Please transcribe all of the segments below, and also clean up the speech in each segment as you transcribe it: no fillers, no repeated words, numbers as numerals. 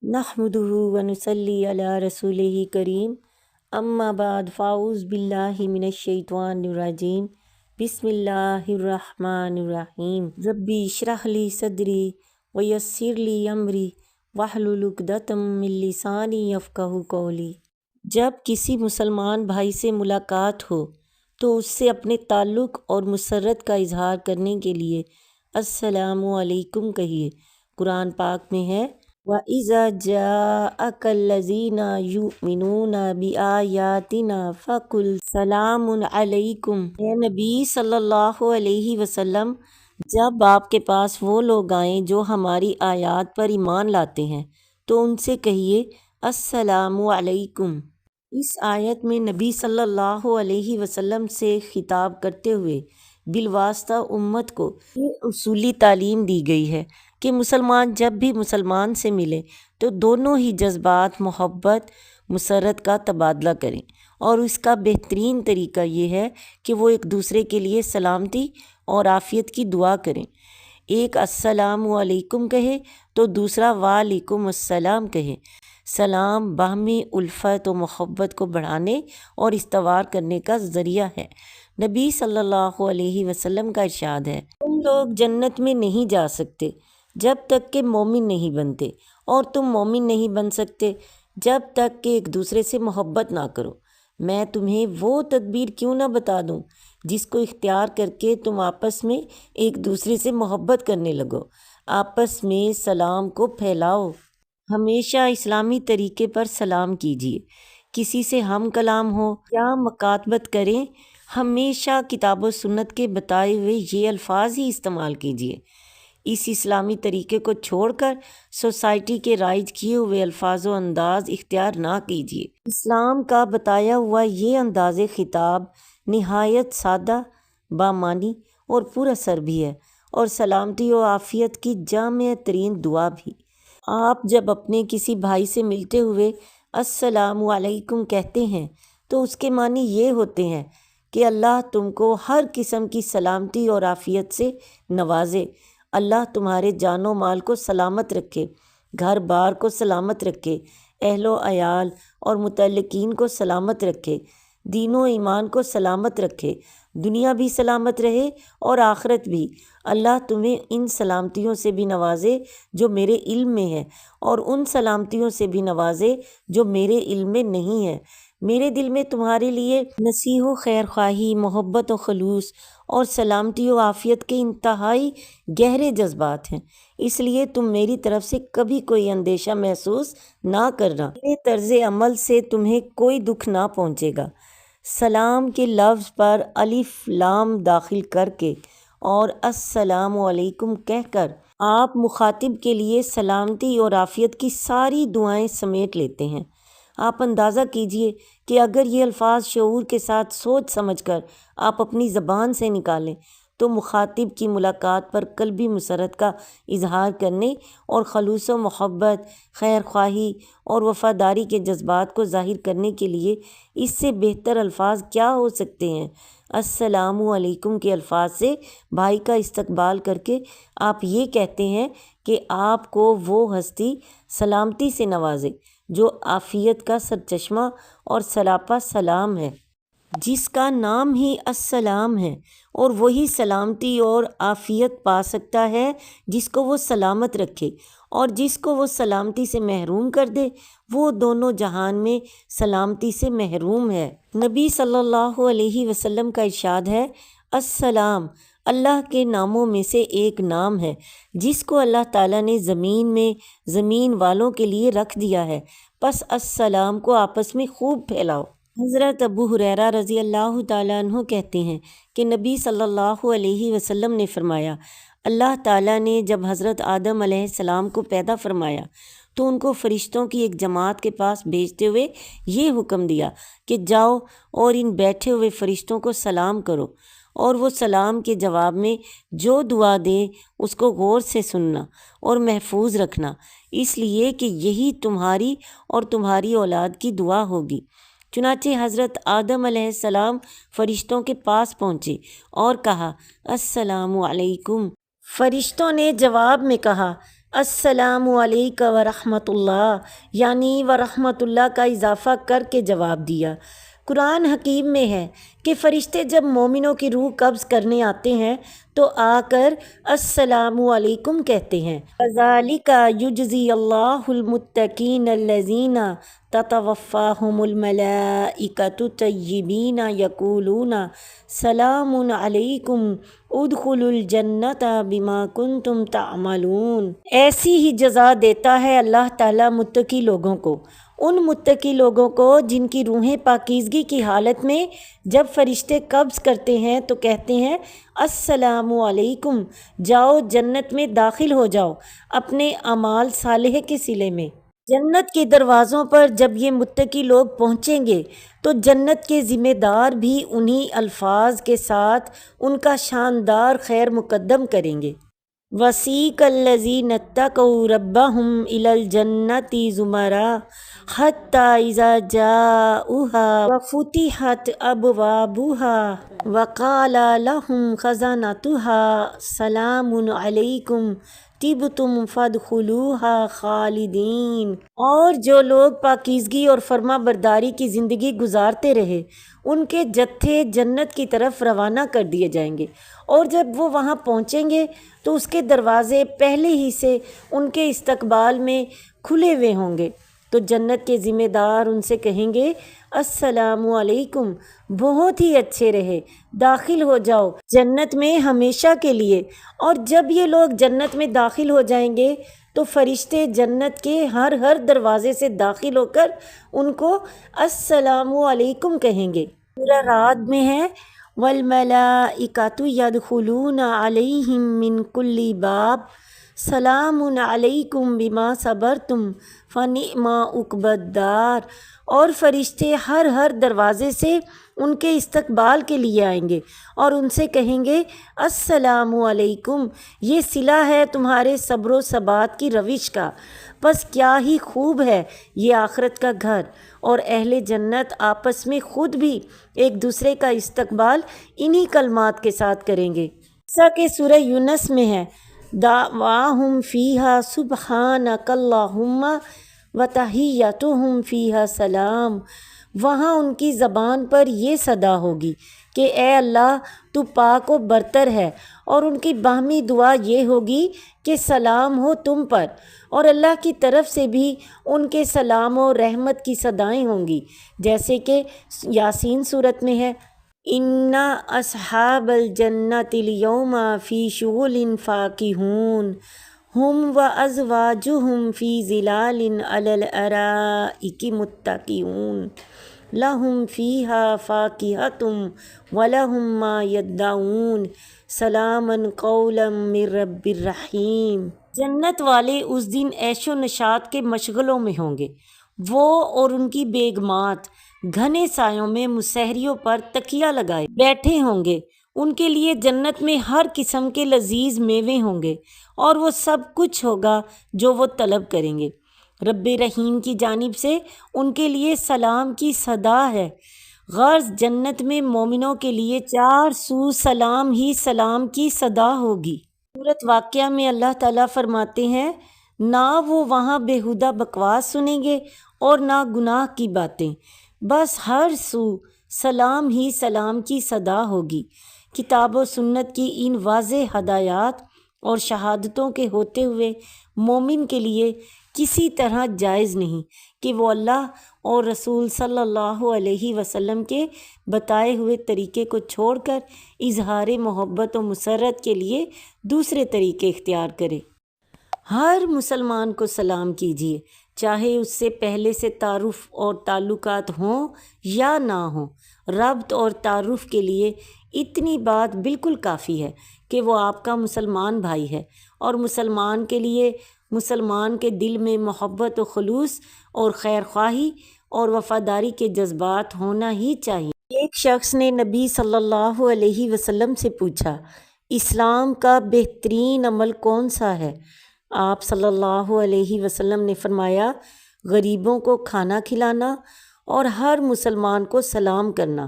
نحمدہ ونصلی علی رسولہ کریم اما بعد فاعوذ باللہ من الشیطان الرجیم بسم اللہ الرحمن الرحیم ربی اشرح لی صدری ویسر لی امری واحلل عقدۃ من لسانی یفقہوا قولی۔ جب کسی مسلمان بھائی سے ملاقات ہو تو اس سے اپنے تعلق اور مسرت کا اظہار کرنے کے لیے السلام علیکم کہیے۔ قرآن پاک میں ہے وَإِذَا جَاءَكَ الَّذِينَ يُؤْمِنُونَ بِآيَاتِنَا فَقُلْ سَلَامٌ عَلَيْكُمْ۔ اے نبی صلی اللہ علیہ وسلم، جب آپ کے پاس وہ لوگ آئیں جو ہماری آیات پر ایمان لاتے ہیں تو ان سے کہیے السلام علیکم۔ اس آیت میں نبی صلی اللہ علیہ وسلم سے خطاب کرتے ہوئے بالواسطہ امت کو یہ اصولی تعلیم دی گئی ہے کہ مسلمان جب بھی مسلمان سے ملے تو دونوں ہی جذبات محبت مسرت کا تبادلہ کریں، اور اس کا بہترین طریقہ یہ ہے کہ وہ ایک دوسرے کے لیے سلامتی اور عافیت کی دعا کریں۔ ایک السلام علیکم کہے تو دوسرا وعلیکم السلام کہے۔ سلام باہمی الفت و محبت کو بڑھانے اور استوار کرنے کا ذریعہ ہے۔ نبی صلی اللہ علیہ وسلم کا ارشاد ہے، تم لوگ جنت میں نہیں جا سکتے جب تک کہ مومن نہیں بنتے، اور تم مومن نہیں بن سکتے جب تک کہ ایک دوسرے سے محبت نہ کرو۔ میں تمہیں وہ تدبیر کیوں نہ بتا دوں جس کو اختیار کر کے تم آپس میں ایک دوسرے سے محبت کرنے لگو۔ آپس میں سلام کو پھیلاؤ۔ ہمیشہ اسلامی طریقے پر سلام کیجیے۔ کسی سے ہم کلام ہو یا مکاتبت کریں، ہمیشہ کتاب و سنت کے بتائے ہوئے یہ الفاظ ہی استعمال کیجیے۔ اس اسلامی طریقے کو چھوڑ کر سوسائٹی کے رائج کیے ہوئے الفاظ و انداز اختیار نہ کیجیے۔ اسلام کا بتایا ہوا یہ انداز خطاب نہایت سادہ، بامعنی اور پر اثر بھی ہے، اور سلامتی و عافیت کی جامع ترین دعا بھی۔ آپ جب اپنے کسی بھائی سے ملتے ہوئے السلام علیکم کہتے ہیں تو اس کے معنی یہ ہوتے ہیں کہ اللہ تم کو ہر قسم کی سلامتی اور عافیت سے نوازے، اللہ تمہارے جان و مال کو سلامت رکھے، گھر بار کو سلامت رکھے، اہل و عیال اور متعلقین کو سلامت رکھے، دین و ایمان کو سلامت رکھے، دنیا بھی سلامت رہے اور آخرت بھی۔ اللہ تمہیں ان سلامتیوں سے بھی نوازے جو میرے علم میں ہے، اور ان سلامتیوں سے بھی نوازے جو میرے علم میں نہیں ہے۔ میرے دل میں تمہارے لیے نصیح و خیر خواہی، محبت و خلوص اور سلامتی و عافیت کے انتہائی گہرے جذبات ہیں، اس لیے تم میری طرف سے کبھی کوئی اندیشہ محسوس نہ کرنا۔ میرے طرز عمل سے تمہیں کوئی دکھ نہ پہنچے گا۔ سلام کے لفظ پر الف لام داخل کر کے اور السلام علیکم کہہ کر آپ مخاطب کے لیے سلامتی اور عافیت کی ساری دعائیں سمیٹ لیتے ہیں۔ آپ اندازہ کیجئے کہ اگر یہ الفاظ شعور کے ساتھ سوچ سمجھ کر آپ اپنی زبان سے نکالیں تو مخاطب کی ملاقات پر قلبی مسرت کا اظہار کرنے اور خلوص و محبت، خیر خواہی اور وفاداری کے جذبات کو ظاہر کرنے کے لیے اس سے بہتر الفاظ کیا ہو سکتے ہیں۔ السلام علیکم کے الفاظ سے بھائی کا استقبال کر کے آپ یہ کہتے ہیں کہ آپ کو وہ ہستی سلامتی سے نوازے جو عافیت کا سرچشمہ اور سراپا سلام ہے، جس کا نام ہی السلام ہے، اور وہی سلامتی اور عافیت پا سکتا ہے جس کو وہ سلامت رکھے، اور جس کو وہ سلامتی سے محروم کر دے وہ دونوں جہان میں سلامتی سے محروم ہے۔ نبی صلی اللہ علیہ وسلم کا ارشاد ہے، السلام اللہ کے ناموں میں سے ایک نام ہے جس کو اللہ تعالیٰ نے زمین میں زمین والوں کے لیے رکھ دیا ہے، پس السلام کو آپس میں خوب پھیلاؤ۔ حضرت ابو ہریرہ رضی اللہ تعالیٰ عنہ کہتے ہیں کہ نبی صلی اللہ علیہ وسلم نے فرمایا، اللہ تعالیٰ نے جب حضرت آدم علیہ السلام کو پیدا فرمایا تو ان کو فرشتوں کی ایک جماعت کے پاس بھیجتے ہوئے یہ حکم دیا کہ جاؤ اور ان بیٹھے ہوئے فرشتوں کو سلام کرو، اور وہ سلام کے جواب میں جو دعا دیں اس کو غور سے سننا اور محفوظ رکھنا، اس لیے کہ یہی تمہاری اور تمہاری اولاد کی دعا ہوگی۔ چنانچہ حضرت آدم علیہ السلام فرشتوں کے پاس پہنچے اور کہا السلام علیکم۔ فرشتوں نے جواب میں کہا السلام علیکم ورحمۃ اللہ، یعنی ورحمۃ اللہ کا اضافہ کر کے جواب دیا۔ قرآن حکیم میں ہے کہ فرشتے جب مومنوں کی روح قبض کرنے آتے ہیں تو آ کر السلام علیکم کہتے ہیں۔ کذالک یجزی اللہ المتقین الذین تتوفاہم الملائکۃ طیبین یقولون سلام علیکم ادخلوا الجنۃ بما کنتم تعملون۔ ایسی ہی جزا دیتا ہے اللہ تعالیٰ متقی لوگوں کو، ان متقی لوگوں کو جن کی روحیں پاکیزگی کی حالت میں جب فرشتے قبض کرتے ہیں تو کہتے ہیں السلام علیکم، جاؤ جنت میں داخل ہو جاؤ اپنے اعمال صالحہ کے صلے میں۔ جنت کے دروازوں پر جب یہ متقی لوگ پہنچیں گے تو جنت کے ذمہ دار بھی انہی الفاظ کے ساتھ ان کا شاندار خیر مقدم کریں گے۔ وَسِیقَ الَّذِینَ اتَّقَوْا رَبَّهُمْ إِلَى الْجَنَّةِ زُمَرًا حَتَّىٰ إِذَا جَاءُوهَا وَفُتِحَتْ أَبْوَابُهَا وَقَالَ لَهُمْ خَزَنَتُهَا سَلَامٌ عَلَيْكُمْ طِبْتُمْ فَادْخُلُوهَا خَالِدِينَ۔ اور جو لوگ پاکیزگی اور فرما برداری کی زندگی گزارتے رہے ان کے جتھے جنت کی طرف روانہ کر دیے جائیں گے، اور جب وہ وہاں پہنچیں گے تو اس کے دروازے پہلے ہی سے ان کے استقبال میں کھلے ہوئے ہوں گے، تو جنت کے ذمہ دار ان سے کہیں گے السلام علیکم، بہت ہی اچھے رہے، داخل ہو جاؤ جنت میں ہمیشہ کے لیے۔ اور جب یہ لوگ جنت میں داخل ہو جائیں گے تو فرشتے جنت کے ہر دروازے سے داخل ہو کر ان کو السلام علیکم کہیں گے۔ سورہ رعد میں ہے والملائکۃ یدخلون علیہم من کل باب سلام علیکم بما صبرتم فنعم عقبی الدار۔ اور فرشتے ہر دروازے سے ان کے استقبال کے لیے آئیں گے اور ان سے کہیں گے السلام علیکم، یہ صلہ ہے تمہارے صبر و ثبات کی روش کا، بس کیا ہی خوب ہے یہ آخرت کا گھر۔ اور اہل جنت آپس میں خود بھی ایک دوسرے کا استقبال انہی کلمات کے ساتھ کریں گے، جیسا کہ سورہ یونس میں ہے دعواہم فیہا سبحانک اللہم وتحیتہم فیہا سلام۔ وہاں ان کی زبان پر یہ صدا ہوگی کہ اے اللہ تو پاک و برتر ہے، اور ان کی باہمی دعا یہ ہوگی کہ سلام ہو تم پر، اور اللہ کی طرف سے بھی ان کے سلام و رحمت کی صدائیں ہوں گی، جیسے کہ یاسین صورت میں ہے ان اصحاب الجنۃ اليوم فی شغل فاکہون ہم وازواجہم فی ظلال علی الارائک متکئون لہم فیہا فاکہۃ ولہم ما یدعون سلاما قولا من رب الرحیم۔ جنت والے اس دن عیش و نشاط کے مشغلوں میں ہوں گے، وہ اور ان کی بیگمات گھنے سایوں میں مسہریوں پر تکیہ لگائے بیٹھے ہوں گے۔ ان کے لیے جنت میں ہر قسم کے لذیذ میوے ہوں گے اور وہ سب کچھ ہوگا جو وہ طلب کریں گے۔ رب رحیم کی جانب سے ان کے لیے سلام کی صدا ہے۔ غرض جنت میں مومنوں کے لیے چار سو سلام ہی سلام کی صدا ہوگی۔ سورۃ واقعہ میں اللہ تعالیٰ فرماتے ہیں نہ وہ وہاں بیہودہ بکواس سنیں گے اور نہ گناہ کی باتیں، بس ہر سو سلام ہی سلام کی صدا ہوگی۔ کتاب و سنت کی ان واضح ہدایات اور شہادتوں کے ہوتے ہوئے مومن کے لیے کسی طرح جائز نہیں کہ وہ اللہ اور رسول صلی اللہ علیہ وسلم کے بتائے ہوئے طریقے کو چھوڑ کر اظہار محبت و مسرت کے لیے دوسرے طریقے اختیار کرے۔ ہر مسلمان کو سلام کیجیے، چاہے اس سے پہلے سے تعارف اور تعلقات ہوں یا نہ ہوں۔ ربط اور تعارف کے لیے اتنی بات بالکل کافی ہے کہ وہ آپ کا مسلمان بھائی ہے، اور مسلمان کے لیے مسلمان کے دل میں محبت و خلوص اور خیر خواہی اور وفاداری کے جذبات ہونا ہی چاہیے۔ ایک شخص نے نبی صلی اللہ علیہ وسلم سے پوچھا اسلام کا بہترین عمل کون سا ہے؟ آپ صلی اللہ علیہ وسلم نے فرمایا غریبوں کو کھانا کھلانا اور ہر مسلمان کو سلام کرنا،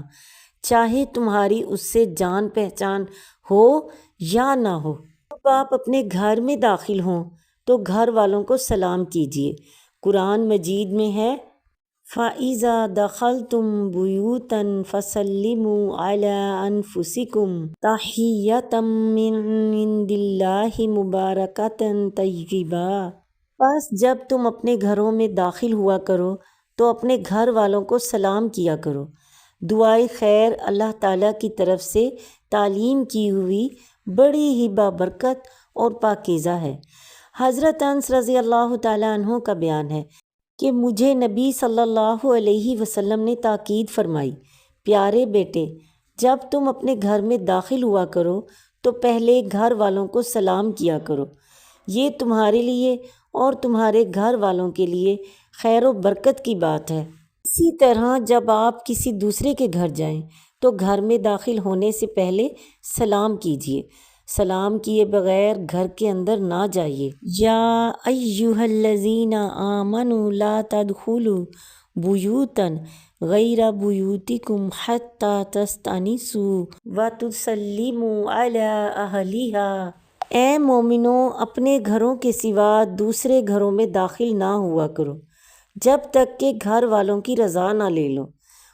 چاہے تمہاری اس سے جان پہچان ہو یا نہ ہو۔ جب آپ اپنے گھر میں داخل ہوں تو گھر والوں کو سلام کیجیے۔ قرآن مجید میں ہے فَإِذَا دَخَلْتُمْ بُيُوتًا فَسَلِّمُوا عَلَىٰ أَنفُسِكُمْ تَحِيَّةً مِّنْ عِندِ اللَّهِ مُبَارَكَةً طَيِّبَةً۔ بس جب تم اپنے گھروں میں داخل ہوا کرو تو اپنے گھر والوں کو سلام کیا کرو۔ دعائے خیر اللہ تعالیٰ کی طرف سے تعلیم کی ہوئی بڑی ہی بابرکت اور پاکیزہ ہے۔ حضرت انس رضی اللہ تعالیٰ عنہ کا بیان ہے کہ مجھے نبی صلی اللہ علیہ وسلم نے تاکید فرمائی، پیارے بیٹے، جب تم اپنے گھر میں داخل ہوا کرو تو پہلے گھر والوں کو سلام کیا کرو، یہ تمہارے لیے اور تمہارے گھر والوں کے لیے خیر و برکت کی بات ہے۔ اسی طرح جب آپ کسی دوسرے کے گھر جائیں تو گھر میں داخل ہونے سے پہلے سلام کیجیے، سلام کیے بغیر گھر کے اندر نہ جائیے۔ یا ایھا الذین آمنوا لا تدخلوا بیوتا غیر بیوتکم حتی تستأنسوا وتسلموا علی اہلہا۔ اے مومنو، اپنے گھروں کے سوا دوسرے گھروں میں داخل نہ ہوا کرو جب تک کہ گھر والوں کی رضا نہ لے لو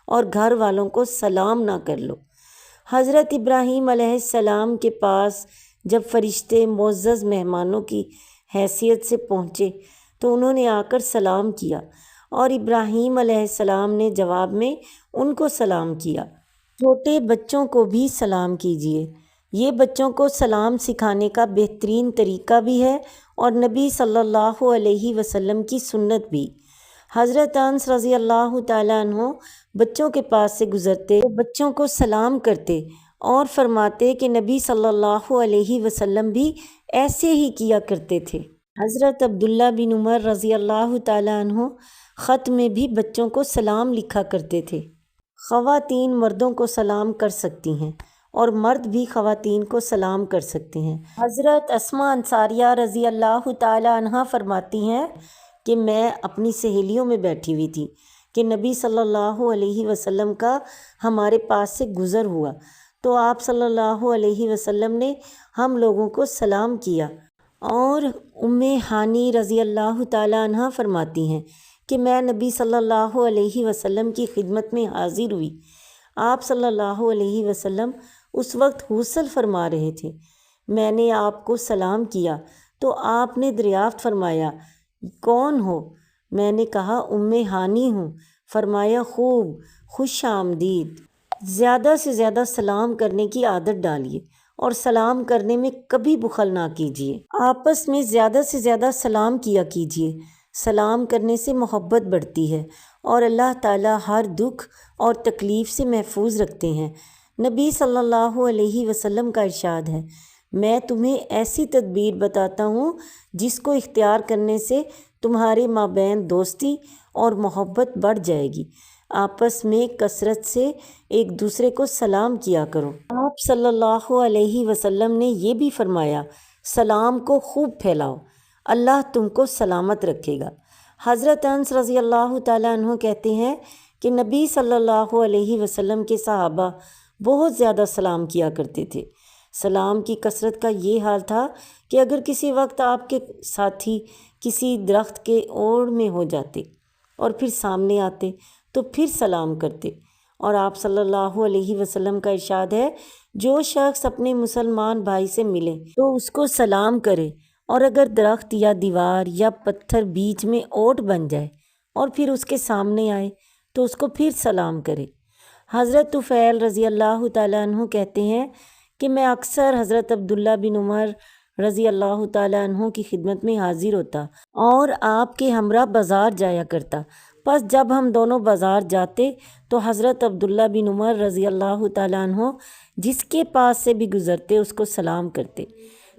اور گھر والوں کو سلام نہ کر لو۔ حضرت ابراہیم علیہ السلام کے پاس جب فرشتے معزز مہمانوں کی حیثیت سے پہنچے تو انہوں نے آ کر سلام کیا اور ابراہیم علیہ السلام نے جواب میں ان کو سلام کیا۔ چھوٹے بچوں کو بھی سلام کیجیے، یہ بچوں کو سلام سکھانے کا بہترین طریقہ بھی ہے اور نبی صلی اللہ علیہ وسلم کی سنت بھی۔ حضرت انس رضی اللہ تعالیٰ عنہ بچوں کے پاس سے گزرتے تو بچوں کو سلام کرتے اور فرماتے کہ نبی صلی اللہ علیہ وسلم بھی ایسے ہی کیا کرتے تھے۔ حضرت عبداللہ بن عمر رضی اللہ تعالیٰ عنہ خط میں بھی بچوں کو سلام لکھا کرتے تھے۔ خواتین مردوں کو سلام کر سکتی ہیں اور مرد بھی خواتین کو سلام کر سکتے ہیں۔ حضرت اسماء انصاریہ رضی اللہ تعالیٰ عنہ فرماتی ہیں کہ میں اپنی سہیلیوں میں بیٹھی ہوئی تھی کہ نبی صلی اللہ علیہ وسلم کا ہمارے پاس سے گزر ہوا تو آپ صلی اللہ علیہ وسلم نے ہم لوگوں کو سلام کیا، اور ام ہانی رضی اللہ تعالیٰ عنہ فرماتی ہیں کہ میں نبی صلی اللہ علیہ وسلم کی خدمت میں حاضر ہوئی، آپ صلی اللہ علیہ وسلم اس وقت غسل فرما رہے تھے، میں نے آپ کو سلام کیا تو آپ نے دریافت فرمایا کون ہو؟ میں نے کہا ام ہانی ہوں۔ فرمایا خوب، خوش آمدید۔ زیادہ سے زیادہ سلام کرنے کی عادت ڈالیے اور سلام کرنے میں کبھی بخل نہ کیجیے۔ آپس میں زیادہ سے زیادہ سلام کیا کیجیے، سلام کرنے سے محبت بڑھتی ہے اور اللہ تعالیٰ ہر دکھ اور تکلیف سے محفوظ رکھتے ہیں۔ نبی صلی اللہ علیہ وسلم کا ارشاد ہے، میں تمہیں ایسی تدبیر بتاتا ہوں جس کو اختیار کرنے سے تمہارے مابین دوستی اور محبت بڑھ جائے گی۔ آپس میں کثرت سے ایک دوسرے کو سلام کیا کرو۔ آپ صلی اللہ علیہ وسلم نے یہ بھی فرمایا، سلام کو خوب پھیلاؤ، اللہ تم کو سلامت رکھے گا۔ حضرت انس رضی اللہ تعالیٰ عنہ کہتے ہیں کہ نبی صلی اللہ علیہ وسلم کے صحابہ بہت زیادہ سلام کیا کرتے تھے۔ سلام کی کثرت کا یہ حال تھا کہ اگر کسی وقت آپ کے ساتھی کسی درخت کے اوڑ میں ہو جاتے اور پھر سامنے آتے تو پھر سلام کرتے، اور آپ صلی اللہ علیہ وسلم کا ارشاد ہے، جو شخص اپنے مسلمان بھائی سے ملے تو اس کو سلام کرے، اور اگر درخت یا دیوار یا پتھر بیچ میں اوٹ بن جائے اور پھر اس کے سامنے آئے تو اس کو پھر سلام کرے۔ حضرت طفیل رضی اللہ تعالیٰ عنہ کہتے ہیں کہ میں اکثر حضرت عبداللہ بن عمر رضی اللہ تعالیٰ عنہ کی خدمت میں حاضر ہوتا اور آپ کے ہمراہ بازار جایا کرتا۔ پس جب ہم دونوں بازار جاتے تو حضرت عبداللہ بن عمر رضی اللہ تعالیٰ عنہ جس کے پاس سے بھی گزرتے اس کو سلام کرتے،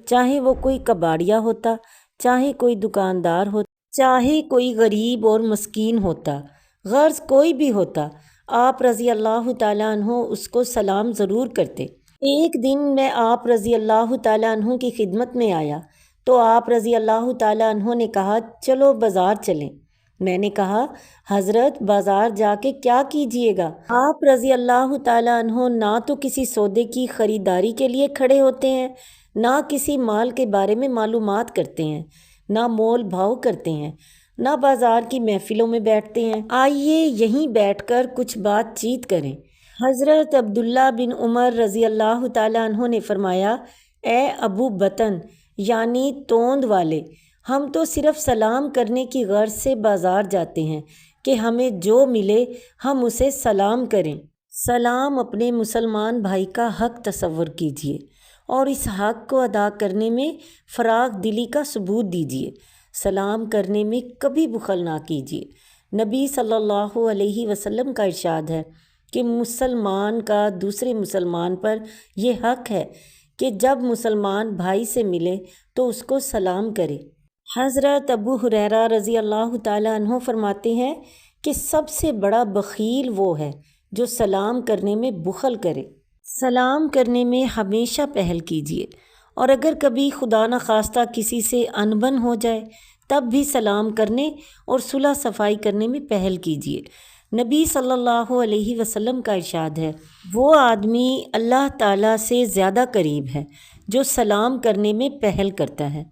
چاہے وہ کوئی کباڑیا ہوتا، چاہے کوئی دکاندار ہوتا، چاہے کوئی غریب اور مسکین ہوتا، غرض کوئی بھی ہوتا، آپ رضی اللہ تعالیٰ عنہ اس کو سلام ضرور کرتے۔ ایک دن میں آپ رضی اللہ تعالیٰ عنہ کی خدمت میں آیا تو آپ رضی اللہ تعالیٰ عنہ نے کہا چلو بازار چلیں۔ میں نے کہا حضرت بازار جا کے کیا کیجیے گا؟ آپ رضی اللہ تعالیٰ عنہ نہ تو کسی سودے کی خریداری کے لیے کھڑے ہوتے ہیں، نہ کسی مال کے بارے میں معلومات کرتے ہیں، نہ مول بھاؤ کرتے ہیں، نہ بازار کی محفلوں میں بیٹھتے ہیں۔ آئیے یہیں بیٹھ کر کچھ بات چیت کریں۔ حضرت عبداللہ بن عمر رضی اللہ تعالیٰ عنہ نے فرمایا، اے ابو بطن یعنی توند والے، ہم تو صرف سلام کرنے کی غرض سے بازار جاتے ہیں کہ ہمیں جو ملے ہم اسے سلام کریں۔ سلام اپنے مسلمان بھائی کا حق تصور کیجیے اور اس حق کو ادا کرنے میں فراغ دلی کا ثبوت دیجیے۔ سلام کرنے میں کبھی بخل نہ کیجیے۔ نبی صلی اللہ علیہ وسلم کا ارشاد ہے کہ مسلمان کا دوسرے مسلمان پر یہ حق ہے کہ جب مسلمان بھائی سے ملے تو اس کو سلام کرے۔ حضرت ابو ہریرہ رضی اللہ تعالیٰ عنہ فرماتے ہیں کہ سب سے بڑا بخیل وہ ہے جو سلام کرنے میں بخل کرے۔ سلام کرنے میں ہمیشہ پہل کیجیے، اور اگر کبھی خدا نخواستہ کسی سے انبن ہو جائے تب بھی سلام کرنے اور صلح صفائی کرنے میں پہل کیجیے۔ نبی صلی اللہ علیہ وسلم کا ارشاد ہے، وہ آدمی اللہ تعالیٰ سے زیادہ قریب ہے جو سلام کرنے میں پہل کرتا ہے۔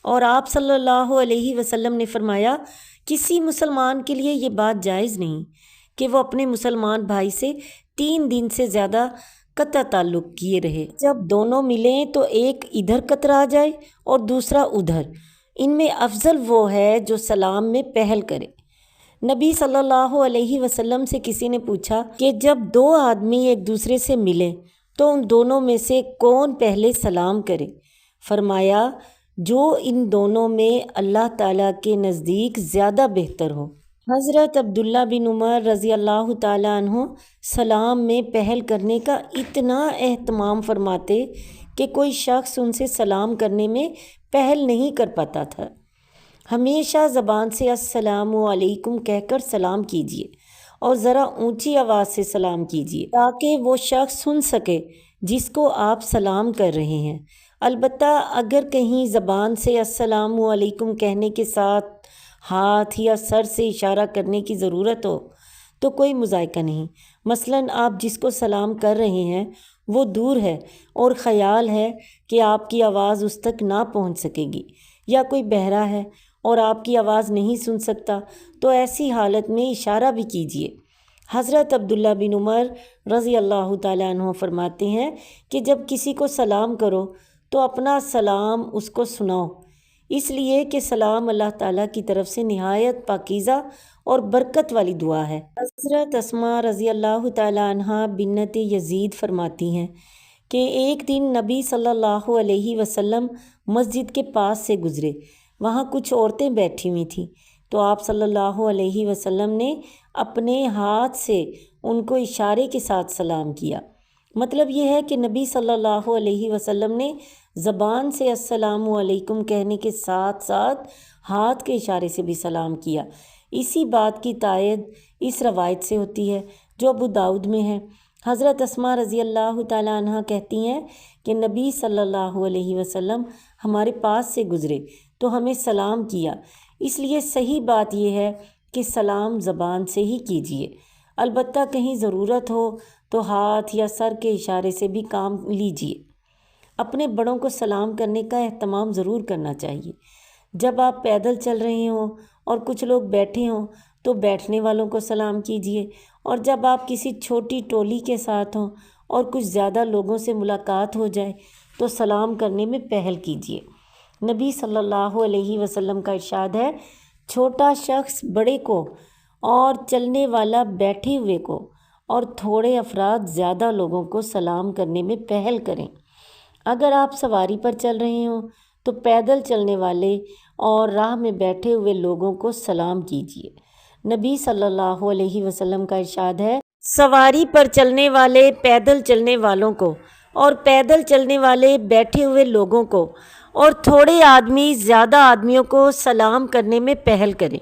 اور آپ صلی اللہ علیہ وسلم نے فرمایا، کسی مسلمان کے لیے یہ بات جائز نہیں کہ وہ اپنے مسلمان بھائی سے 3 دن سے زیادہ قطع تعلق کیے رہے۔ جب دونوں ملیں تو ایک ادھر کترا جائے اور دوسرا ادھر۔ ان میں افضل وہ ہے جو سلام میں پہل کرے۔ نبی صلی اللہ علیہ وسلم سے کسی نے پوچھا کہ جب 2 آدمی ایک دوسرے سے ملیں تو ان دونوں میں سے کون پہلے سلام کرے؟ فرمایا، جو ان دونوں میں اللہ تعالیٰ کے نزدیک زیادہ بہتر ہو۔ حضرت عبداللہ بن عمر رضی اللہ تعالیٰ عنہ سلام میں پہل کرنے کا اتنا اہتمام فرماتے کہ کوئی شخص ان سے سلام کرنے میں پہل نہیں کر پاتا تھا۔ ہمیشہ زبان سے السلام علیکم کہہ کر سلام کیجیے اور ذرا اونچی آواز سے سلام کیجیے تاکہ وہ شخص سن سکے جس کو آپ سلام کر رہے ہیں۔ البتہ اگر کہیں زبان سے السلام علیکم کہنے کے ساتھ ہاتھ یا سر سے اشارہ کرنے کی ضرورت ہو تو کوئی مذائقہ نہیں۔ مثلاً آپ جس کو سلام کر رہے ہیں وہ دور ہے اور خیال ہے کہ آپ کی آواز اس تک نہ پہنچ سکے گی، یا کوئی بہرا ہے اور آپ کی آواز نہیں سن سکتا، تو ایسی حالت میں اشارہ بھی کیجیے۔ حضرت عبداللہ بن عمر رضی اللہ تعالیٰ عنہ فرماتے ہیں کہ جب کسی کو سلام کرو تو اپنا سلام اس کو سناؤ، اس لیے کہ سلام اللہ تعالیٰ کی طرف سے نہایت پاکیزہ اور برکت والی دعا ہے۔ حضرت اسماء رضی اللہ تعالیٰ عنہ بنت یزید فرماتی ہیں کہ ایک دن نبی صلی اللہ علیہ وسلم مسجد کے پاس سے گزرے، وہاں کچھ عورتیں بیٹھی ہوئی تھیں، تو آپ صلی اللہ علیہ وسلم نے اپنے ہاتھ سے ان کو اشارے کے ساتھ سلام کیا۔ مطلب یہ ہے کہ نبی صلی اللہ علیہ وسلم نے زبان سے السلام علیکم کہنے کے ساتھ ساتھ ہاتھ کے اشارے سے بھی سلام کیا۔ اسی بات کی تائید اس روایت سے ہوتی ہے جو ابو داؤد میں ہے۔ حضرت اسماء رضی اللہ تعالیٰ عنہ کہتی ہیں کہ نبی صلی اللہ علیہ وسلم ہمارے پاس سے گزرے تو ہمیں سلام کیا، اس لیے صحیح بات یہ ہے کہ سلام زبان سے ہی کیجیے۔ البتہ کہیں ضرورت ہو تو ہاتھ یا سر کے اشارے سے بھی کام لیجیے۔ اپنے بڑوں کو سلام کرنے کا اہتمام ضرور کرنا چاہیے۔ جب آپ پیدل چل رہے ہوں اور کچھ لوگ بیٹھے ہوں تو بیٹھنے والوں کو سلام کیجیے، اور جب آپ کسی چھوٹی ٹولی کے ساتھ ہوں اور کچھ زیادہ لوگوں سے ملاقات ہو جائے تو سلام کرنے میں پہل کیجیے۔ نبی صلی اللہ علیہ وسلم کا ارشاد ہے، چھوٹا شخص بڑے کو اور چلنے والا بیٹھے ہوئے کو اور تھوڑے افراد زیادہ لوگوں کو سلام کرنے میں پہل کریں۔ اگر آپ سواری پر چل رہے ہوں تو پیدل چلنے والے اور راہ میں بیٹھے ہوئے لوگوں کو سلام کیجیے۔ نبی صلی اللہ علیہ وسلم کا ارشاد ہے، سواری پر چلنے والے پیدل چلنے والوں کو اور پیدل چلنے والے بیٹھے ہوئے لوگوں کو اور تھوڑے آدمی زیادہ آدمیوں کو سلام کرنے میں پہل کریں۔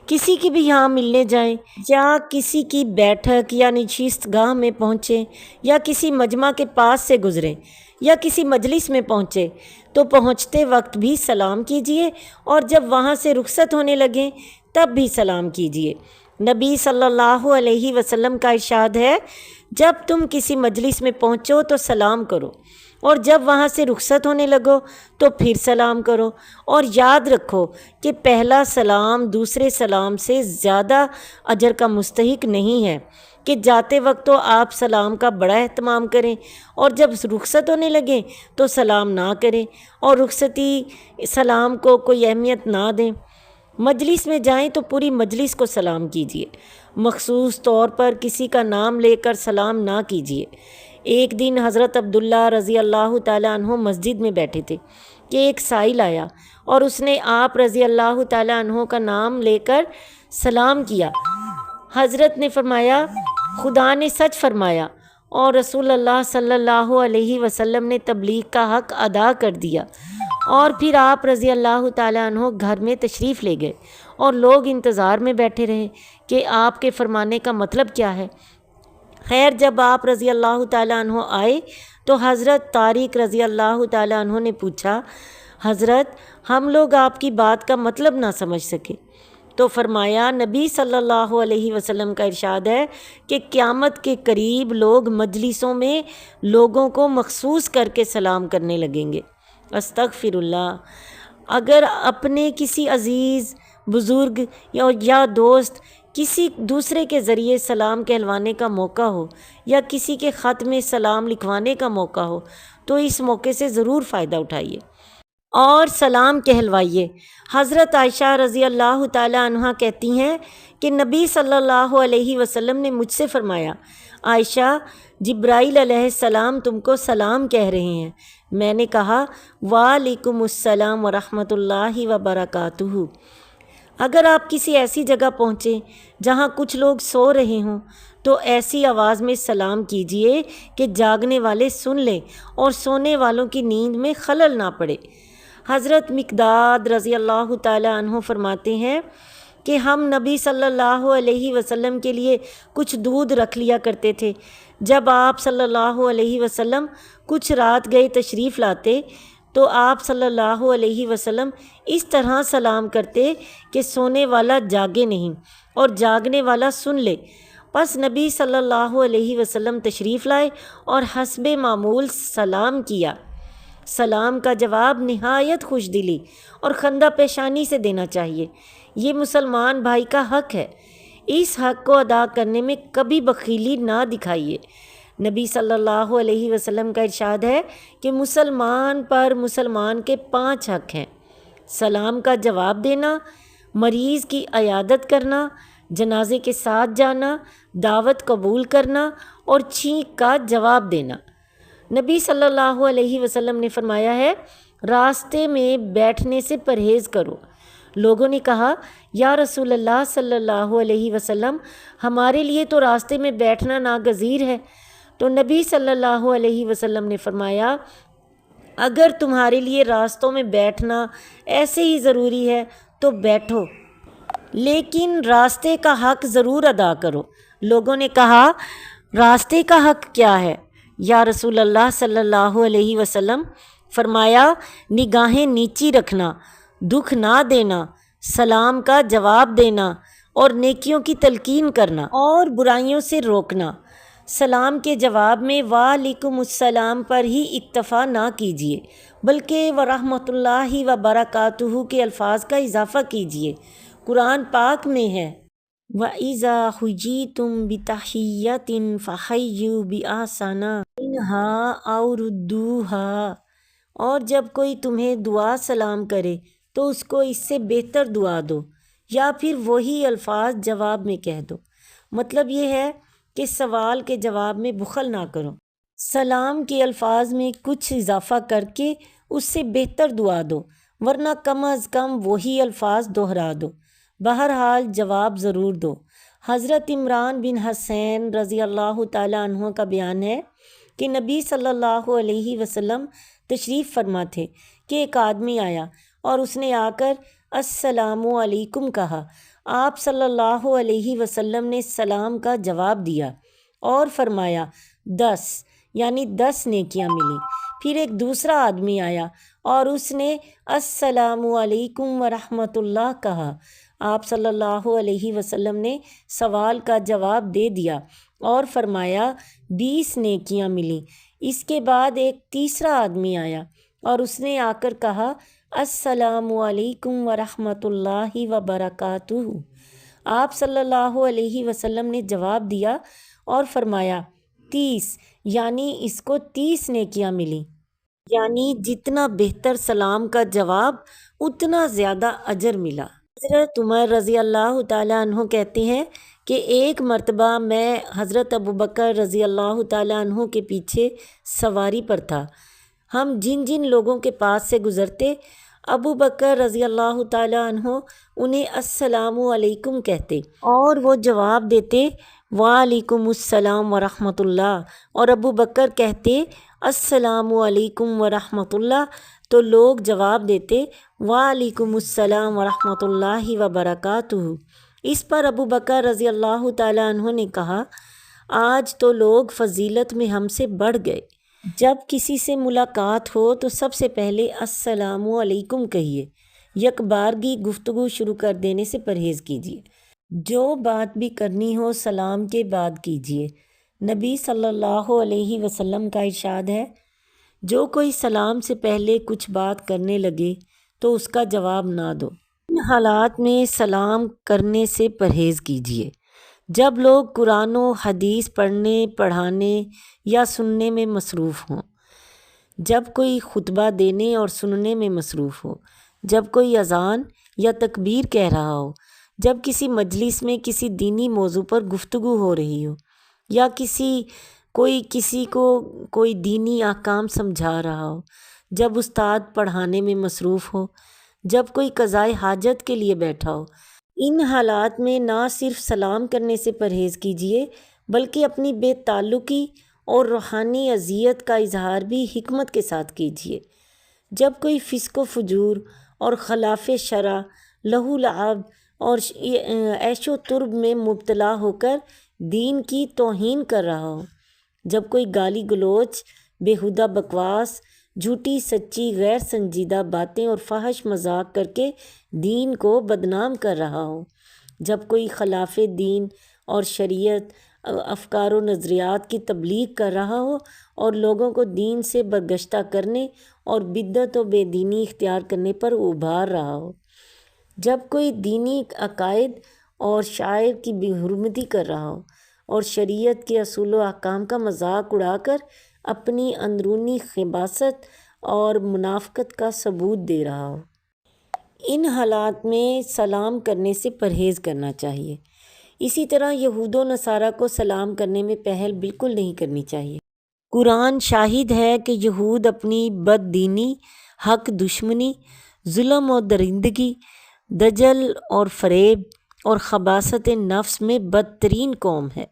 کسی کی بھی یہاں ملنے جائیں یا کسی کی بیٹھک یا نشست گاہ میں پہنچیں یا کسی مجمع کے پاس سے گزریں یا کسی مجلس میں پہنچے تو پہنچتے وقت بھی سلام کیجیے، اور جب وہاں سے رخصت ہونے لگیں تب بھی سلام کیجیے۔ نبی صلی اللہ علیہ وسلم کا ارشاد ہے، جب تم کسی مجلس میں پہنچو تو سلام کرو، اور جب وہاں سے رخصت ہونے لگو تو پھر سلام کرو، اور یاد رکھو کہ پہلا سلام دوسرے سلام سے زیادہ اجر کا مستحق نہیں ہے، کہ جاتے وقت تو آپ سلام کا بڑا اہتمام کریں اور جب رخصت ہونے لگیں تو سلام نہ کریں اور رخصتی سلام کو کوئی اہمیت نہ دیں۔ مجلس میں جائیں تو پوری مجلس کو سلام کیجیے، مخصوص طور پر کسی کا نام لے کر سلام نہ کیجیے۔ ایک دن حضرت عبداللہ رضی اللہ تعالیٰ عنہ مسجد میں بیٹھے تھے کہ ایک سائل آیا اور اس نے آپ رضی اللہ تعالیٰ عنہ کا نام لے کر سلام کیا۔ حضرت نے فرمایا خدا نے سچ فرمایا اور رسول اللہ صلی اللہ علیہ وسلم نے تبلیغ کا حق ادا کر دیا، اور پھر آپ رضی اللہ تعالیٰ عنہ گھر میں تشریف لے گئے اور لوگ انتظار میں بیٹھے رہے کہ آپ کے فرمانے کا مطلب کیا ہے۔ خیر جب آپ رضی اللہ تعالیٰ عنہ آئے تو حضرت طارق رضی اللہ تعالیٰ عنہ نے پوچھا، حضرت ہم لوگ آپ کی بات کا مطلب نہ سمجھ سکے۔ تو فرمایا نبی صلی اللہ علیہ وسلم کا ارشاد ہے کہ قیامت کے قریب لوگ مجلسوں میں لوگوں کو مخصوص کر کے سلام کرنے لگیں گے۔ استغفر اللہ۔ اگر اپنے کسی عزیز بزرگ یا دوست کسی دوسرے کے ذریعے سلام کہلوانے کا موقع ہو یا کسی کے خط میں سلام لکھوانے کا موقع ہو تو اس موقع سے ضرور فائدہ اٹھائیے اور سلام کہلوائیے۔ حضرت عائشہ رضی اللہ تعالیٰ عنہ کہتی ہیں کہ نبی صلی اللہ علیہ وسلم نے مجھ سے فرمایا، عائشہ جبرائیل علیہ السلام تم کو سلام کہہ رہے ہیں۔ میں نے کہا وعلیکم السلام ورحمۃ اللہ وبرکاتہ۔ اگر آپ کسی ایسی جگہ پہنچیں جہاں کچھ لوگ سو رہے ہوں تو ایسی آواز میں سلام کیجیے کہ جاگنے والے سن لیں اور سونے والوں کی نیند میں خلل نہ پڑے۔ حضرت مقداد رضی اللہ تعالیٰ عنہ فرماتے ہیں کہ ہم نبی صلی اللہ علیہ وسلم کے لیے کچھ دودھ رکھ لیا کرتے تھے۔ جب آپ صلی اللہ علیہ وسلم کچھ رات گئے تشریف لاتے تو آپ صلی اللہ علیہ وسلم اس طرح سلام کرتے کہ سونے والا جاگے نہیں اور جاگنے والا سن لے۔ پس نبی صلی اللہ علیہ وسلم تشریف لائے اور حسب معمول سلام کیا۔ سلام کا جواب نہایت خوش دلی اور خندہ پیشانی سے دینا چاہیے۔ یہ مسلمان بھائی کا حق ہے، اس حق کو ادا کرنے میں کبھی بخیلی نہ دکھائیے۔ نبی صلی اللہ علیہ وسلم کا ارشاد ہے کہ مسلمان پر مسلمان کے 5 حق ہیں: سلام کا جواب دینا، مریض کی عیادت کرنا، جنازے کے ساتھ جانا، دعوت قبول کرنا اور چھینک کا جواب دینا۔ نبی صلی اللہ علیہ وسلم نے فرمایا ہے راستے میں بیٹھنے سے پرہیز کرو۔ لوگوں نے کہا یا رسول اللہ صلی اللہ علیہ وسلم ہمارے لیے تو راستے میں بیٹھنا ناگزیر ہے۔ تو نبی صلی اللہ علیہ وسلم نے فرمایا اگر تمہارے لیے راستوں میں بیٹھنا ایسے ہی ضروری ہے تو بیٹھو، لیکن راستے کا حق ضرور ادا کرو۔ لوگوں نے کہا راستے کا حق کیا ہے یا رسول اللہ صلی اللہ علیہ وسلم؟ فرمایا نگاہیں نیچی رکھنا، دکھ نہ دینا، سلام کا جواب دینا اور نیکیوں کی تلقین کرنا اور برائیوں سے روکنا۔ سلام کے جواب میں وعلیکم السلام پر ہی اکتفا نہ کیجیے بلکہ ورحمۃ اللہ وبرکاتہ کے الفاظ کا اضافہ کیجیے۔ قرآن پاک میں ہے وَإِذَا حُيِّيتُم بِتَحِيَّةٍ فَحَيُّوا بِأَحْسَنَ مِنْهَا أَوْ رُدُّوهَا، اور جب کوئی تمہیں دعا سلام کرے تو اس کو اس سے بہتر دعا دو یا پھر وہی الفاظ جواب میں کہہ دو۔ مطلب یہ ہے کہ سوال کے جواب میں بخل نہ کرو، سلام کے الفاظ میں کچھ اضافہ کر کے اس سے بہتر دعا دو، ورنہ کم از کم وہی الفاظ دہرا دو، بہرحال جواب ضرور دو۔ حضرت عمران بن حسین رضی اللہ تعالیٰ عنہ کا بیان ہے کہ نبی صلی اللہ علیہ وسلم تشریف فرما تھے کہ ایک آدمی آیا اور اس نے آ کر السلام علیکم کہا۔ آپ صلی اللہ علیہ وسلم نے سلام کا جواب دیا اور فرمایا 10 یعنی 10 نیکیاں ملیں۔ پھر ایک دوسرا آدمی آیا اور اس نے السلام علیکم ورحمۃ اللہ کہا۔ آپ صلی اللہ علیہ وسلم نے سوال کا جواب دے دیا اور فرمایا 20 نیکیاں ملیں۔ اس کے بعد ایک تیسرا آدمی آیا اور اس نے آ کر کہا السلام علیکم ورحمۃ اللہ وبرکاتہ۔ آپ صلی اللہ علیہ وسلم نے جواب دیا اور فرمایا 30، یعنی اس کو 30 نیکیاں ملی، یعنی جتنا بہتر سلام کا جواب اتنا زیادہ اجر ملا۔ حضرت عمر رضی اللہ تعالیٰ عنہ کہتے ہیں کہ ایک مرتبہ میں حضرت ابوبکر رضی اللہ تعالیٰ عنہ کے پیچھے سواری پر تھا۔ ہم جن جن لوگوں کے پاس سے گزرتے ابوبکر رضی اللہ تعالیٰ عنہ انہیں السلام علیکم کہتے اور وہ جواب دیتے وعلیکم السلام ورحمۃ اللہ، اور ابوبکر کہتے السلام علیکم ورحمۃ اللہ، تو لوگ جواب دیتے وعلیکم السلام ورحمۃ اللہ وبرکاتہ۔ اس پر ابوبکر رضی اللہ تعالیٰ عنہ نے کہا آج تو لوگ فضیلت میں ہم سے بڑھ گئے، جب کسی سے ملاقات ہو تو سب سے پہلے السلام علیکم کہیے، یک بارگی گفتگو شروع کر دینے سے پرہیز کیجیے، جو بات بھی کرنی ہو سلام کے بعد کیجیے۔ نبی صلی اللہ علیہ وسلم کا ارشاد ہے جو کوئی سلام سے پہلے کچھ بات کرنے لگے تو اس کا جواب نہ دو۔ ان حالات میں سلام کرنے سے پرہیز کیجیے جب لوگ قرآن و حدیث پڑھنے، پڑھانے یا سننے میں مصروف ہوں، جب کوئی خطبہ دینے اور سننے میں مصروف ہو، جب کوئی اذان یا تکبیر کہہ رہا ہو، جب کسی مجلس میں کسی دینی موضوع پر گفتگو ہو رہی ہو، یا کسی کو کوئی دینی احکام سمجھا رہا ہو، جب استاد پڑھانے میں مصروف ہو، جب کوئی قضائے حاجت کے لیے بیٹھا ہو۔ ان حالات میں نہ صرف سلام کرنے سے پرہیز کیجیے بلکہ اپنی بے تعلقی اور روحانی اذیت کا اظہار بھی حکمت کے ساتھ کیجیے۔ جب کوئی فسق و فجور اور خلاف شرع، لہو لعب اور عیش و طرب میں مبتلا ہو کر دین کی توہین کر رہا ہو، جب کوئی گالی گلوچ، بیہودہ بکواس، جھوٹی سچی غیر سنجیدہ باتیں اور فحش مذاق کر کے دین کو بدنام کر رہا ہو، جب کوئی خلاف دین اور شریعت افکار و نظریات کی تبلیغ کر رہا ہو اور لوگوں کو دین سے برگشتہ کرنے اور بدعت و بے دینی اختیار کرنے پر ابھار رہا ہو، جب کوئی دینی عقائد اور شاعر کی بے حرمتی کر رہا ہو اور شریعت کے اصول و احکام کا مذاق اڑا کر اپنی اندرونی خباثت اور منافقت کا ثبوت دے رہا ہو۔ ان حالات میں سلام کرنے سے پرہیز کرنا چاہیے۔ اسی طرح یہود و نصارہ کو سلام کرنے میں پہل بالکل نہیں کرنی چاہیے۔ قرآن شاہد ہے کہ یہود اپنی بد دینی، حق دشمنی، ظلم و درندگی، دجل اور فریب اور خباثت نفس میں بدترین قوم ہے۔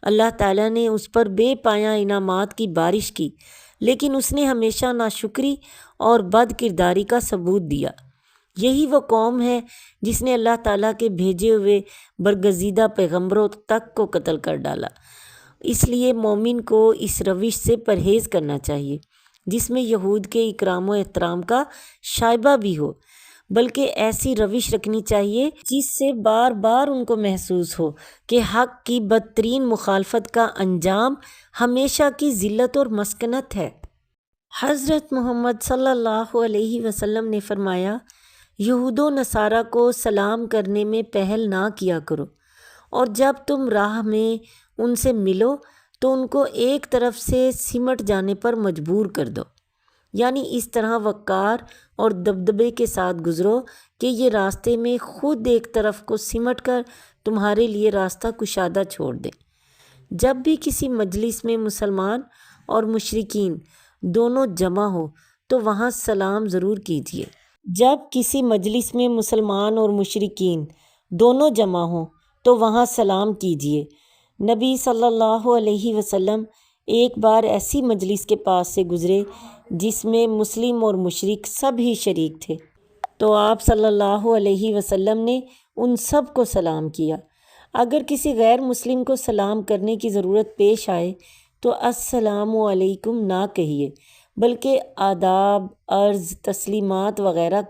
اللہ تعالیٰ نے اس پر بے پایہ انعامات کی بارش کی، لیکن اس نے ہمیشہ ناشکری اور بد کرداری کا ثبوت دیا۔ یہی وہ قوم ہے جس نے اللہ تعالیٰ کے بھیجے ہوئے برگزیدہ پیغمبروں تک کو قتل کر ڈالا۔ اس لیے مومن کو اس روش سے پرہیز کرنا چاہیے جس میں یہود کے اکرام و احترام کا شائبہ بھی ہو، بلکہ ایسی روش رکھنی چاہیے جس سے بار بار ان کو محسوس ہو کہ حق کی بدترین مخالفت کا انجام ہمیشہ کی ذلت اور مسکنت ہے۔ حضرت محمد صلی اللہ علیہ وسلم نے فرمایا یہود و نصارہ کو سلام کرنے میں پہل نہ کیا کرو، اور جب تم راہ میں ان سے ملو تو ان کو ایک طرف سے سمٹ جانے پر مجبور کر دو، یعنی اس طرح وقار اور دبدبے کے ساتھ گزرو کہ یہ راستے میں خود ایک طرف کو سمٹ کر تمہارے لیے راستہ کشادہ چھوڑ دیں۔ جب بھی کسی مجلس میں مسلمان اور مشرکین دونوں جمع ہو تو وہاں سلام ضرور کیجیے۔ جب کسی مجلس میں مسلمان اور مشرکین دونوں جمع ہوں تو وہاں سلام کیجیے۔ نبی صلی اللہ علیہ وسلم ایک بار ایسی مجلس کے پاس سے گزرے جس میں مسلم اور مشرک سب ہی شریک تھے، تو آپ صلی اللہ علیہ وسلم نے ان سب کو سلام کیا۔ اگر کسی غیر مسلم کو سلام کرنے کی ضرورت پیش آئے تو السلام علیکم نہ کہیے، بلکہ آداب، عرض، تسلیمات وغیرہ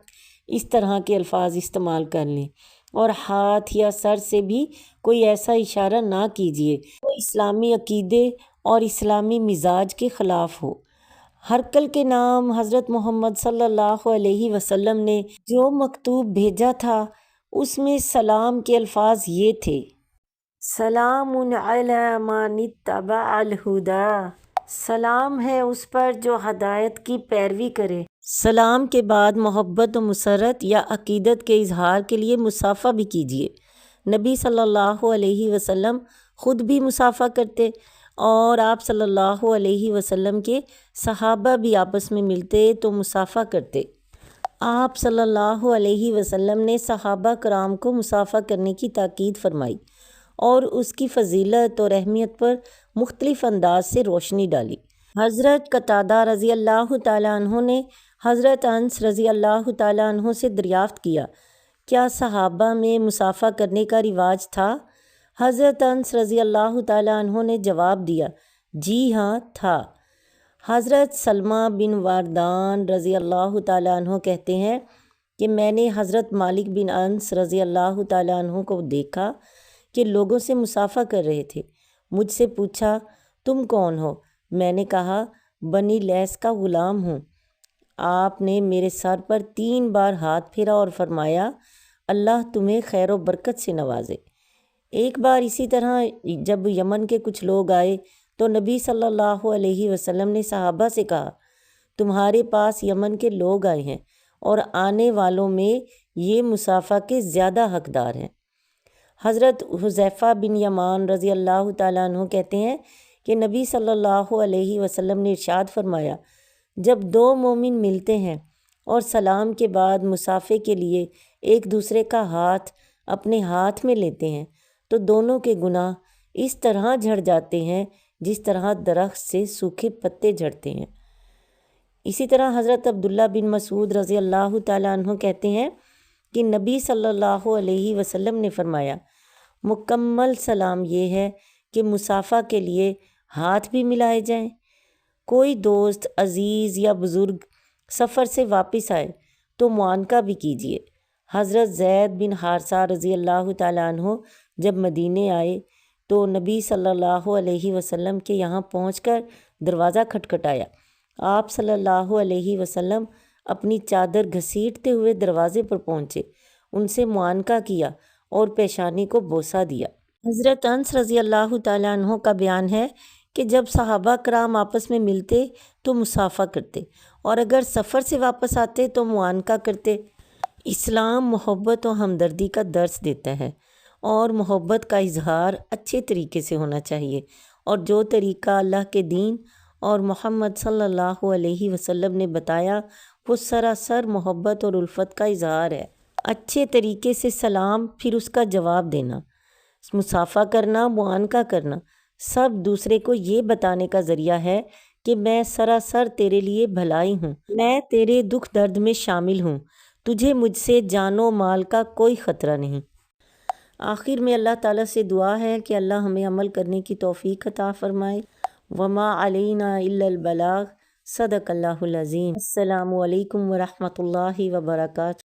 اس طرح کے الفاظ استعمال کر لیں، اور ہاتھ یا سر سے بھی کوئی ایسا اشارہ نہ کیجیے جو اسلامی عقیدے اور اسلامی مزاج کے خلاف ہو۔ ہرقل کے نام حضرت محمد صلی اللہ علیہ وسلم نے جو مکتوب بھیجا تھا اس میں سلام کے الفاظ یہ تھے: سلام علی من اتبع الہدی، سلام ہے اس پر جو ہدایت کی پیروی کرے۔ سلام کے بعد محبت و مسرت یا عقیدت کے اظہار کے لیے مصافحہ بھی کیجیے۔ نبی صلی اللہ علیہ وسلم خود بھی مصافحہ کرتے اور آپ صلی اللہ علیہ وسلم کے صحابہ بھی آپس میں ملتے تو مصافحہ کرتے۔ آپ صلی اللہ علیہ وسلم نے صحابہ کرام کو مصافحہ کرنے کی تاکید فرمائی اور اس کی فضیلت اور اہمیت پر مختلف انداز سے روشنی ڈالی۔ حضرت قتادہ رضی اللہ تعالیٰ عنہ نے حضرت انس رضی اللہ تعالیٰ عنہ سے دریافت کیا، کیا صحابہ میں مصافحہ کرنے کا رواج تھا؟ حضرت انس رضی اللہ تعالیٰ عنہ نے جواب دیا، جی ہاں تھا۔ حضرت سلمہ بن واردان رضی اللہ تعالیٰ عنہ کہتے ہیں کہ میں نے حضرت مالک بن انس رضی اللہ تعالیٰ عنہ کو دیکھا کہ لوگوں سے مصافحہ کر رہے تھے۔ مجھ سے پوچھا، تم کون ہو؟ میں نے کہا، بنی لیث کا غلام ہوں۔ آپ نے میرے سر پر 3 بار ہاتھ پھیرا اور فرمایا، اللہ تمہیں خیر و برکت سے نوازے۔ ایک بار اسی طرح جب یمن کے کچھ لوگ آئے تو نبی صلی اللہ علیہ وسلم نے صحابہ سے کہا، تمہارے پاس یمن کے لوگ آئے ہیں اور آنے والوں میں یہ مصافحہ کے زیادہ حقدار ہیں۔ حضرت حذیفہ بن یمان رضی اللہ تعالیٰ عنہ کہتے ہیں کہ نبی صلی اللہ علیہ وسلم نے ارشاد فرمایا، جب 2 مومن ملتے ہیں اور سلام کے بعد مصافحے کے لیے ایک دوسرے کا ہاتھ اپنے ہاتھ میں لیتے ہیں تو دونوں کے گناہ اس طرح جھڑ جاتے ہیں جس طرح درخت سے سوکھے پتے جھڑتے ہیں۔ اسی طرح حضرت عبداللہ بن مسعود رضی اللہ تعالیٰ عنہ کہتے ہیں کہ نبی صلی اللہ علیہ وسلم نے فرمایا، مکمل سلام یہ ہے کہ مصافحہ کے لیے ہاتھ بھی ملائے جائیں۔ کوئی دوست، عزیز یا بزرگ سفر سے واپس آئے تو معانقہ بھی کیجیے۔ حضرت زید بن حارثہ رضی اللہ تعالیٰ عنہ جب مدینے آئے تو نبی صلی اللہ علیہ وسلم کے یہاں پہنچ کر دروازہ کھٹکھٹایا۔ آپ صلی اللہ علیہ وسلم اپنی چادر گھسیٹتے ہوئے دروازے پر پہنچے، ان سے معانقہ کیا اور پیشانی کو بوسہ دیا۔ حضرت انس رضی اللہ تعالیٰ عنہ کا بیان ہے کہ جب صحابہ کرام آپس میں ملتے تو مصافحہ کرتے اور اگر سفر سے واپس آتے تو معانقہ کرتے۔ اسلام محبت و ہمدردی کا درس دیتا ہے اور محبت کا اظہار اچھے طریقے سے ہونا چاہیے، اور جو طریقہ اللہ کے دین اور محمد صلی اللہ علیہ وسلم نے بتایا وہ سراسر محبت اور الفت کا اظہار ہے۔ اچھے طریقے سے سلام، پھر اس کا جواب دینا، مصافحہ کرنا، معانقہ کرنا، سب دوسرے کو یہ بتانے کا ذریعہ ہے کہ میں سراسر تیرے لیے بھلائی ہوں، میں تیرے دکھ درد میں شامل ہوں، تجھے مجھ سے جان و مال کا کوئی خطرہ نہیں۔ آخر میں اللہ تعالیٰ سے دعا ہے کہ اللہ ہمیں عمل کرنے کی توفیق عطا فرمائے۔ وما علینا الا البلاغ، صدق اللہ العظیم۔ السلام علیکم ورحمۃ اللہ وبرکاتہ۔